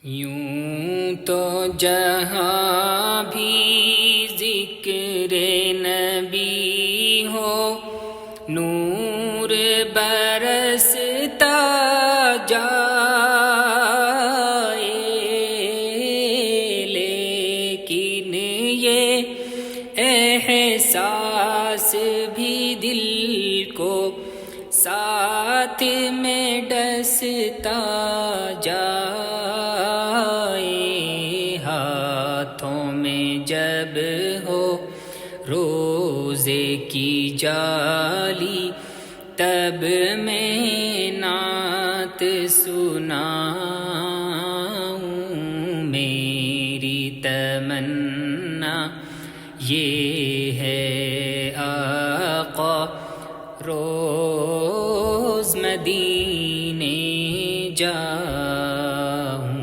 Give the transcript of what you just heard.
یوں تو جہاں بھی ذکر نبی ہو نور برستا جائے، لیکن یہ احساس بھی دل کو ساتھ میں ڈستا جائے، ہاتھوں میں جب ہو روزے کی جالی تب میں نعت سناؤں، میری تمنا یہ